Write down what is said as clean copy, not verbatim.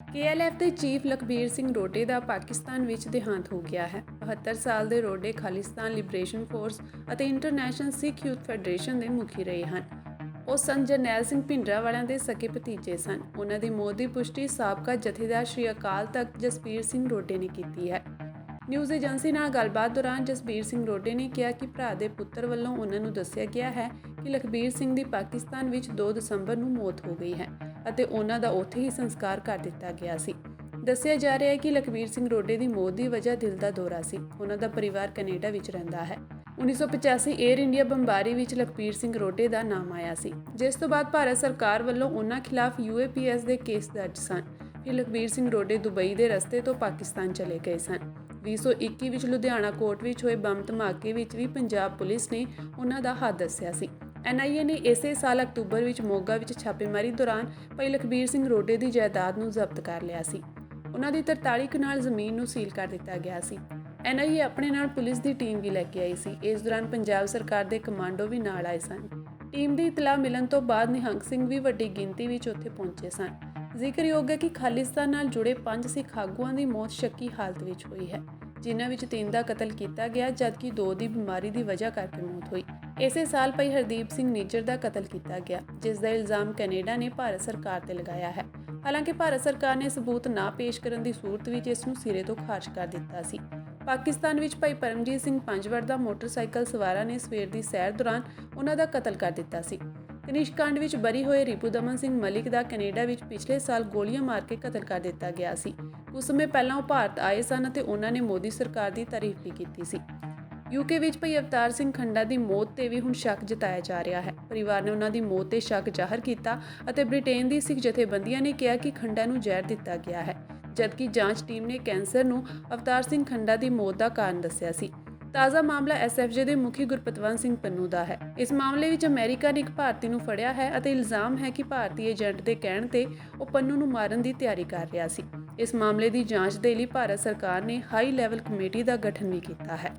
KLF ਦੇ chief Lakhbir Singh ਰੋਡੇ ਦਾ ਪਾਕਿਸਤਾਨ ਵਿੱਚ ਦੇਹਾਂਤ ਹੋ ਗਿਆ ਹੈ। 72 ਸਾਲ ਦੇ ਰੋਡੇ ਖਾਲਿਸਤਾਨ ਲਿਬਰੇਸ਼ਨ ਫੋਰਸ ਅਤੇ ਇੰਟਰਨੈਸ਼ਨਲ ਸਿੱਖ ਯੂਥ ਫੈਡਰੇਸ਼ਨ ਦੇ ਮੁਖੀ ਰਹੇ ਹਨ। ਉਹ ਸੰਤ ਜਰਨੈਲ ਸਿੰਘ ਭਿੰਡਰਾਂਵਾਲਾ ਦੇ ਸਕੇ ਭਤੀਜੇ ਸਨ। ਉਹਨਾਂ ਦੀ ਮੌਤ ਦੀ ਪੁਸ਼ਟੀ ਸਾਬਕਾ ਜਥੇਦਾਰ ਸ਼੍ਰੀ ਅਕਾਲ ਤਖਤ ਜਸਬੀਰ ਸਿੰਘ ਰੋਡੇ ਨੇ ਕੀਤੀ ਹੈ। ਨਿਊਜ਼ ਏਜੰਸੀ ਨਾਲ ਗੱਲਬਾਤ ਦੌਰਾਨ ਜਸਬੀਰ ਸਿੰਘ ਰੋਡੇ ਨੇ ਕਿਹਾ ਕਿ ਭਰਾ ਦੇ ਪੁੱਤਰ ਵੱਲੋਂ ਉਹਨਾਂ ਨੂੰ ਦੱਸਿਆ ਗਿਆ ਹੈ ਕਿ ਲਖਬੀਰ ਸਿੰਘ ਦੀ ਪਾਕਿਸਤਾਨ ਵਿੱਚ 2 ਦਸੰਬਰ ਨੂੰ ਮੌਤ ਹੋ ਗਈ ਹੈ ਅਤੇ ਉਹਨਾਂ ਦਾ ਉੱਥੇ ਹੀ ਸੰਸਕਾਰ ਕਰ ਦਿੱਤਾ ਗਿਆ ਸੀ। ਦੱਸਿਆ ਜਾ ਰਿਹਾ ਹੈ ਕਿ ਲਖਬੀਰ ਸਿੰਘ ਰੋਡੇ ਦੀ ਮੌਤ ਦੀ ਵਜ੍ਹਾ ਦਿਲ ਦਾ ਦੌਰਾ ਸੀ। ਉਹਨਾਂ ਦਾ ਪਰਿਵਾਰ ਕੈਨੇਡਾ ਵਿੱਚ ਰਹਿੰਦਾ ਹੈ। 1985 에ਅਰ ਇੰਡੀਆ ਬੰਬਾਰੀ ਵਿੱਚ ਲਖਬੀਰ ਸਿੰਘ ਰੋਡੇ ਦਾ ਨਾਮ ਆਇਆ ਸੀ, ਜਿਸ ਤੋਂ ਬਾਅਦ ਭਾਰਤ ਸਰਕਾਰ ਵੱਲੋਂ ਉਹਨਾਂ ਖਿਲਾਫ UAPS ਦੇ ਕੇਸ ਦਰਜ ਸਨ। ਫਿਰ ਲਖਬੀਰ ਸਿੰਘ ਰੋਡੇ ਦੁਬਈ ਦੇ ਰਸਤੇ ਤੋਂ ਪਾਕਿਸਤਾਨ ਚਲੇ ਗਏ ਸਨ। 2021 ਵਿੱਚ ਲੁਧਿਆਣਾ ਕੋਰਟ ਵਿੱਚ ਹੋਏ ਬੰਬ ਧਮਾਕੇ ਵਿੱਚ ਵੀ ਪੰਜਾਬ ਪੁਲਿਸ ਨੇ ਉਹਨਾਂ ਦਾ ਹੱਥ ਦੱਸਿਆ ਸੀ। NIA ਨੇ ਇਸੇ ਸਾਲ ਅਕਤੂਬਰ ਵਿੱਚ ਮੋਗਾ ਵਿੱਚ ਛਾਪੇਮਾਰੀ ਦੌਰਾਨ ਭਾਈ ਲਖਬੀਰ ਸਿੰਘ ਰੋਡੇ ਦੀ ਜਾਇਦਾਦ ਨੂੰ ਜ਼ਬਤ ਕਰ ਲਿਆ ਸੀ। ਉਹਨਾਂ ਦੀ 43 ਕਨਾਲ ਜ਼ਮੀਨ ਨੂੰ ਸੀਲ ਕਰ ਦਿੱਤਾ ਗਿਆ ਸੀ। NIA ਆਪਣੇ ਨਾਲ ਪੁਲਿਸ ਦੀ ਟੀਮ ਵੀ ਲੈ ਕੇ ਆਈ ਸੀ। ਇਸ ਦੌਰਾਨ ਪੰਜਾਬ ਸਰਕਾਰ ਦੇ ਕਮਾਂਡੋ ਵੀ ਨਾਲ ਆਏ ਸਨ। ਟੀਮ ਦੀ ਇਤਲਾਹ ਮਿਲਣ ਤੋਂ ਬਾਅਦ ਨਿਹੰਗ ਸਿੰਘ ਵੀ ਵੱਡੀ ਗਿਣਤੀ ਵਿੱਚ ਉੱਥੇ ਪਹੁੰਚੇ ਸਨ। ਜ਼ਿਕਰਯੋਗ ਹੈ ਕਿ ਖਾਲਿਸਤਾਨ ਨਾਲ ਜੁੜੇ 5 ਸਿੱਖ ਆਗੂਆਂ ਦੀ ਮੌਤ ਸ਼ੱਕੀ ਹਾਲਤ ਵਿੱਚ ਹੋਈ ਹੈ, ਜਿਨ੍ਹਾਂ ਵਿੱਚ 3 ਦਾ ਕਤਲ ਕੀਤਾ ਗਿਆ ਜਦਕਿ 2 ਦੀ ਬਿਮਾਰੀ ਦੀ ਵਜ੍ਹਾ ਕਰਕੇ ਮੌਤ ਹੋਈ। ਇਸੇ ਸਾਲ ਭਾਈ ਹਰਦੀਪ ਸਿੰਘ ਨਿੱਜਰ ਦਾ ਕਤਲ ਕੀਤਾ ਗਿਆ, ਜਿਸ ਦਾ ਇਲਜ਼ਾਮ ਕੈਨੇਡਾ ਨੇ ਭਾਰਤ ਸਰਕਾਰ ਤੇ ਲਗਾਇਆ ਹੈ। ਹਾਲਾਂਕਿ ਭਾਰਤ ਸਰਕਾਰ ਨੇ ਸਬੂਤ ਨਾ ਪੇਸ਼ ਕਰਨ ਦੀ ਸੂਰਤ ਵਿੱਚ ਇਸ ਨੂੰ ਸਿਰੇ ਤੋਂ ਖਾਰਜ ਕਰ ਦਿੱਤਾ ਸੀ। ਪਾਕਿਸਤਾਨ ਵਿੱਚ ਭਾਈ ਪਰਮਜੀਤ ਸਿੰਘ ਪੰਜਵੜ ਦਾ ਮੋਟਰਸਾਈਕਲ ਸਵਾਰਾਂ ਨੇ ਸਵੇਰ ਦੀ ਸੈਰ ਦੌਰਾਨ ਉਹਨਾਂ ਦਾ ਕਤਲ ਕਰ ਦਿੱਤਾ ਸੀ। ਕਨਿਸ਼ਕਾਂਡ ਵਿੱਚ ਬਰੀ ਹੋਏ ਰਿਪੂਦਮਨ ਸਿੰਘ ਮਲਿਕ ਦਾ ਕੈਨੇਡਾ ਵਿੱਚ ਪਿਛਲੇ ਸਾਲ ਗੋਲੀਆਂ ਮਾਰ ਕੇ ਕਤਲ ਕਰ ਦਿੱਤਾ ਗਿਆ ਸੀ। ਕੁਝ ਸਮੇਂ ਪਹਿਲਾਂ ਉਹ ਭਾਰਤ ਆਏ ਸਨ ਅਤੇ ਉਹਨਾਂ ਨੇ ਮੋਦੀ ਸਰਕਾਰ ਦੀ ਤਾਰੀਫ ਵੀ ਕੀਤੀ ਸੀ। UK ਵਿੱਚ ਭਾਈ ਅਵਤਾਰ ਸਿੰਘ ਖੰਡਾ ਦੀ ਮੌਤ ਤੇ ਵੀ ਹੁਣ ਸ਼ੱਕ ਜਤਾਇਆ ਜਾ ਰਿਹਾ ਹੈ। ਪਰਿਵਾਰ ਨੇ ਉਹਨਾਂ ਦੀ ਮੌਤ ਤੇ ਸ਼ੱਕ ਜ਼ਾਹਰ ਕੀਤਾ ਅਤੇ ਬ੍ਰਿਟੇਨ ਦੀ ਸਿੱਖ ਜਥੇਬੰਦੀਆਂ ਨੇ ਕਿਹਾ ਕਿ ਖੰਡਾ ਨੂੰ ਜ਼ਹਿਰ ਦਿੱਤਾ ਗਿਆ ਹੈ, ਜਦਕਿ ਜਾਂਚ ਟੀਮ ਨੇ ਕੈਂਸਰ ਨੂੰ ਅਵਤਾਰ ਸਿੰਘ ਖੰਡਾ ਦੀ ਮੌਤ ਦਾ ਕਾਰਨ ਦੱਸਿਆ ਸੀ। ਤਾਜ਼ਾ ਮਾਮਲਾ SFJ ਦੇ ਮੁਖੀ ਗੁਰਪਤਵੰਤ ਸਿੰਘ ਪੰਨੂ ਦਾ ਹੈ। ਇਸ ਮਾਮਲੇ ਵਿੱਚ ਅਮਰੀਕਾ ਨੇ ਇੱਕ ਭਾਰਤੀ ਨੂੰ ਫੜਿਆ ਹੈ ਅਤੇ ਇਲਜ਼ਾਮ ਹੈ ਕਿ ਭਾਰਤੀ ਏਜੰਟ ਦੇ ਕਹਿਣ ਤੇ ਉਹ ਪੰਨੂ ਨੂੰ ਮਾਰਨ ਦੀ ਤਿਆਰੀ ਕਰ ਰਿਹਾ ਸੀ। ਇਸ ਮਾਮਲੇ ਦੀ ਜਾਂਚ ਦੇ ਲਈ ਭਾਰਤ ਸਰਕਾਰ ਨੇ ਹਾਈ ਲੈਵਲ ਕਮੇਟੀ ਦਾ ਗਠਨ ਵੀ ਕੀਤਾ ਹੈ।